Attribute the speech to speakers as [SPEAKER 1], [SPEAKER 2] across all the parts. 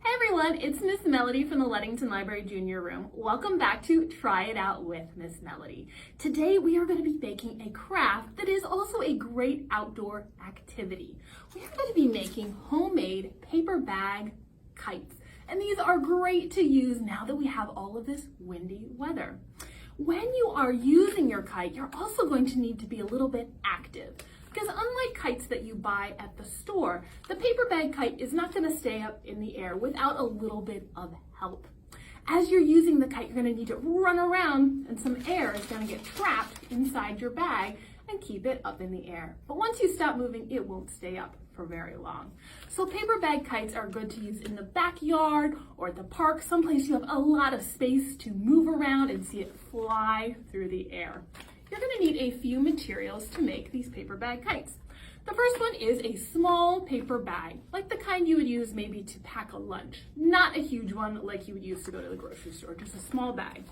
[SPEAKER 1] Hey everyone, it's Miss Melody from the Leadington Library Junior Room. Welcome back to Try It Out with Miss Melody. Today we are going to be making a craft that is also a great outdoor activity. We are going to be making homemade paper bag kites. And these are great to use now that we have all of this windy weather. When you are using your kite, you're also going to need to be a little bit active. Because unlike kites that you buy at the store, the paper bag kite is not going to stay up in the air without a little bit of help. As you're using the kite, you're going to need to run around and some air is going to get trapped inside your bag and keep it up in the air. But once you stop moving, it won't stay up for very long. So paper bag kites are good to use in the backyard or at the park, someplace you have a lot of space to move around and see it fly through the air. You're going to need a few materials to make these paper bag kites. The first one is a small paper bag, like the kind you would use maybe to pack a lunch. Not a huge one like you would use to go to the grocery store, just a small bag.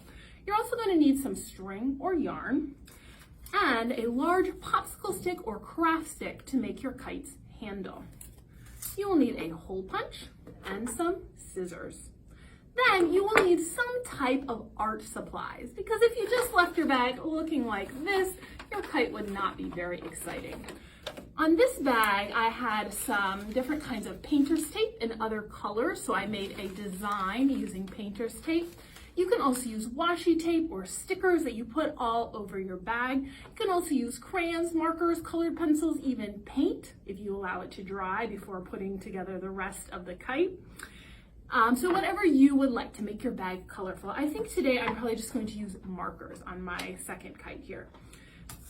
[SPEAKER 1] You're also going to need some string or yarn and a large popsicle stick or craft stick to make your kite's handle. You will need a hole punch and some scissors. Then you will need some type of art supplies, because if you just left your bag looking like this, your kite would not be very exciting. On this bag, I had some different kinds of painter's tape in other colors, so I made a design using painter's tape. You can also use washi tape or stickers that you put all over your bag. You can also use crayons, markers, colored pencils, even paint if you allow it to dry before putting together the rest of the kite. So whatever you would like to make your bag colorful. I think today I'm probably just going to use markers on my second kite here.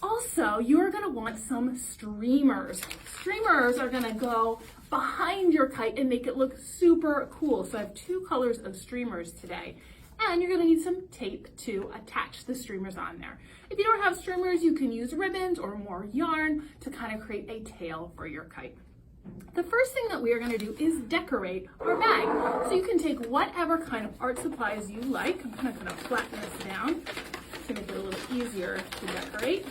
[SPEAKER 1] Also, you're going to want some streamers. Streamers are going to go behind your kite and make it look super cool. So I have two colors of streamers today. And you're going to need some tape to attach the streamers on there. If you don't have streamers, you can use ribbons or more yarn to kind of create a tail for your kite. The first thing that we are going to do is decorate our bag. So you can take whatever kind of art supplies you like. I'm kind of going to flatten this down to make it a little easier to decorate.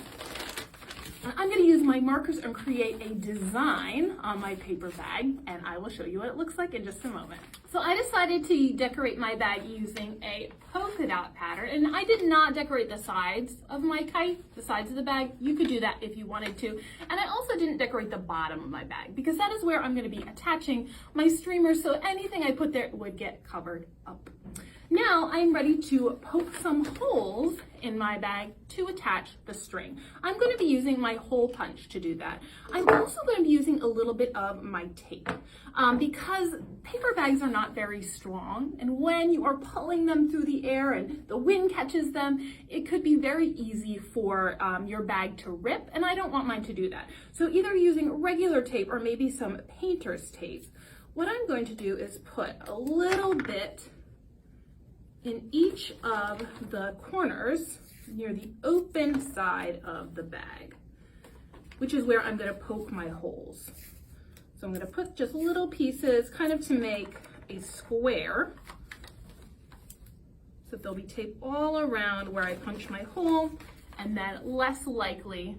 [SPEAKER 1] I'm going to use my markers and create a design on my paper bag, and I will show you what it looks like in just a moment. So I decided to decorate my bag using a polka dot pattern, and I did not decorate the sides of my kite, the sides of the bag. You could do that if you wanted to. And I also didn't decorate the bottom of my bag because that is where I'm going to be attaching my streamers, so anything I put there would get covered up. Now I'm ready to poke some holes in my bag to attach the string. I'm going to be using my hole punch to do that. I'm also going to be using a little bit of my tape because paper bags are not very strong, and when you are pulling them through the air and the wind catches them, it could be very easy for your bag to rip, and I don't want mine to do that. So either using regular tape or maybe some painter's tape. What I'm going to do is put a little bit in each of the corners near the open side of the bag, which is where I'm going to poke my holes. So I'm going to put just little pieces kind of to make a square, so there'll be tape all around where I punch my hole, and then less likely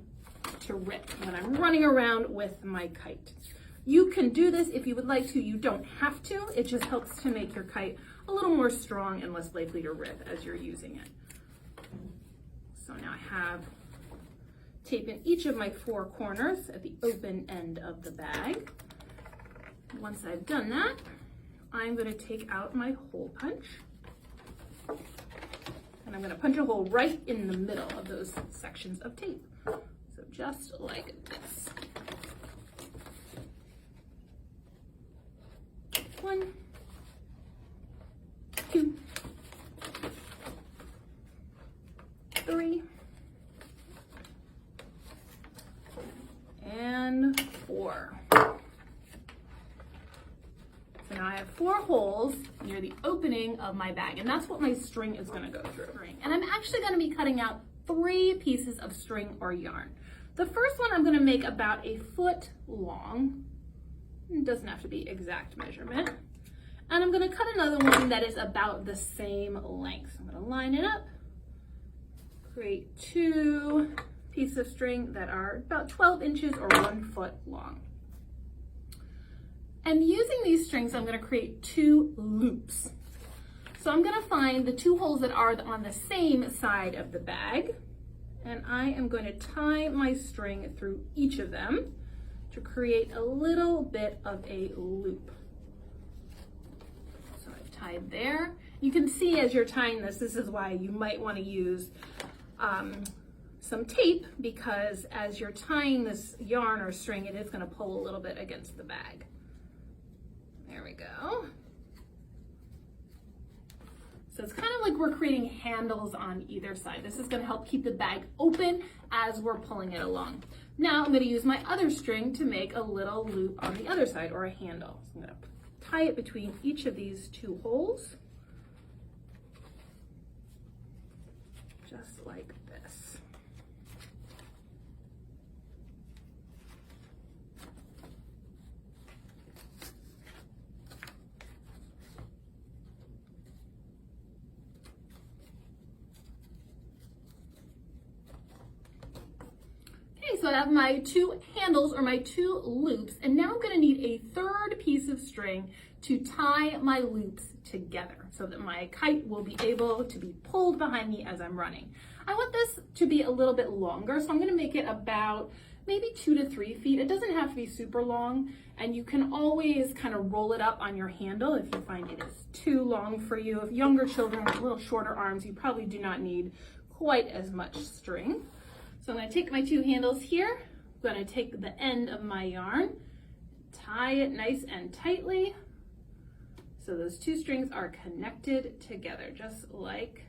[SPEAKER 1] to rip when I'm running around with my kite. You can do this if you would like to. You don't have to. It just helps to make your kite a little more strong and less likely to rip as you're using it. So now I have tape in each of my four corners at the open end of the bag. Once I've done that, I'm going to take out my hole punch, and I'm going to punch a hole right in the middle of those sections of tape. So just like this. 1, 2, 3, and 4. So now I have 4 holes near the opening of my bag, and that's what my string is going to go through. And I'm actually going to be cutting out 3 pieces of string or yarn. The first one I'm going to make about a foot long. It doesn't have to be exact measurement. And I'm going to cut another one that is about the same length. I'm going to line it up, create 2 pieces of string that are about 12 inches or 1 foot long. And using these strings, I'm going to create 2 loops. So I'm going to find the 2 holes that are on the same side of the bag, and I am going to tie my string through each of them to create a little bit of a loop. So I've tied there. You can see as you're tying this is why you might want to use some tape, because as you're tying this yarn or string, it is going to pull a little bit against the bag. There we go. So it's kind of like we're creating handles on either side. This is going to help keep the bag open as we're pulling it along. Now I'm going to use my other string to make a little loop on the other side, or a handle. So I'm going to tie it between each of these 2 holes, just like this. So I have my 2 handles, or my 2 loops, and now I'm going to need a 3rd piece of string to tie my loops together so that my kite will be able to be pulled behind me as I'm running. I want this to be a little bit longer, so I'm going to make it about maybe 2 to 3 feet. It doesn't have to be super long, and you can always kind of roll it up on your handle if you find it is too long for you. If younger children with little shorter arms, you probably do not need quite as much string. So I'm going to take my 2 handles here, I'm going to take the end of my yarn, tie it nice and tightly so those 2 strings are connected together, just like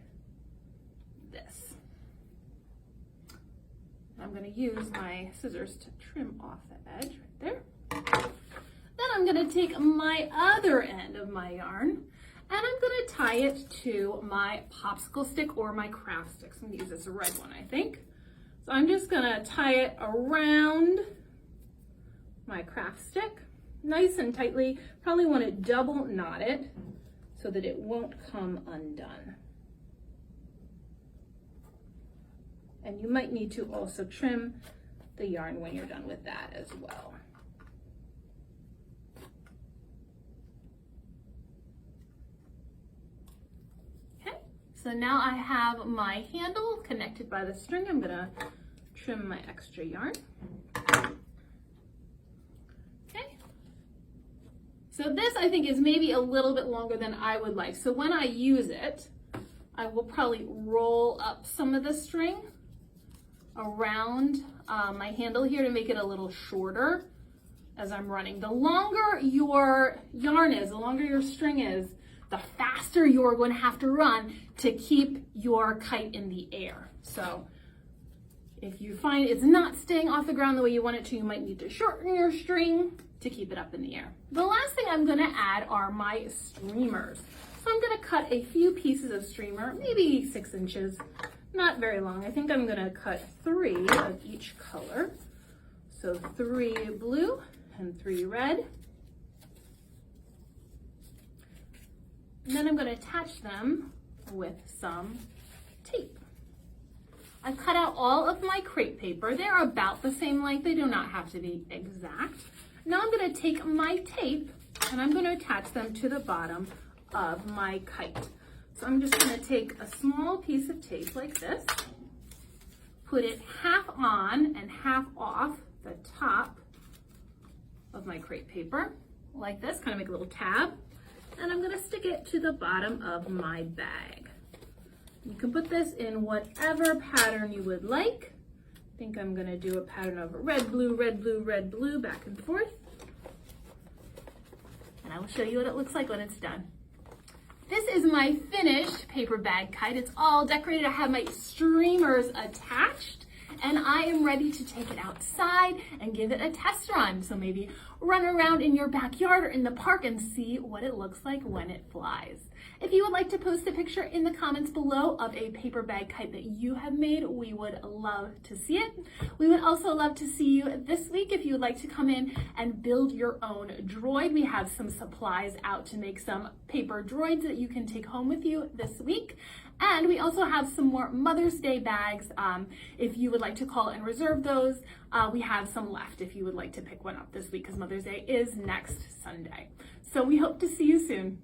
[SPEAKER 1] this. I'm going to use my scissors to trim off the edge right there. Then I'm going to take my other end of my yarn and I'm going to tie it to my popsicle stick or my craft stick. So I'm going to use this red one, I think. So I'm just going to tie it around my craft stick nice and tightly. Probably want to double knot it so that it won't come undone. And you might need to also trim the yarn when you're done with that as well. So now I have my handle connected by the string. I'm gonna trim my extra yarn. Okay. So this I think is maybe a little bit longer than I would like. So when I use it, I will probably roll up some of the string around my handle here to make it a little shorter as I'm running. The longer your yarn is, the longer your string is, the faster you're going to have to run to keep your kite in the air. So if you find it's not staying off the ground the way you want it to, you might need to shorten your string to keep it up in the air. The last thing I'm going to add are my streamers. So I'm going to cut a few pieces of streamer, maybe 6 inches, not very long. I think I'm going to cut 3 of each color. So 3 blue and 3 red. And then I'm going to attach them with some tape. I've cut out all of my crepe paper. They're about the same length. They do not have to be exact. Now I'm going to take my tape and I'm going to attach them to the bottom of my kite. So I'm just going to take a small piece of tape like this, put it half on and half off the top of my crepe paper like this, kind of make a little tab. And I'm going to stick it to the bottom of my bag. You can put this in whatever pattern you would like. I think I'm going to do a pattern of red, blue, red, blue, red, blue, back and forth. And I will show you what it looks like when it's done. This is my finished paper bag kite. It's all decorated. I have my streamers attached. And I am ready to take it outside and give it a test run. So maybe run around in your backyard or in the park and see what it looks like when it flies. If you would like to post a picture in the comments below of a paper bag kite that you have made, we would love to see it. We would also love to see you this week if you would like to come in and build your own droid. We have some supplies out to make some paper droids that you can take home with you this week. And we also have some more Mother's Day bags. If you would like to call and reserve those, we have some left if you would like to pick one up this week because Mother's Day is next Sunday. So we hope to see you soon.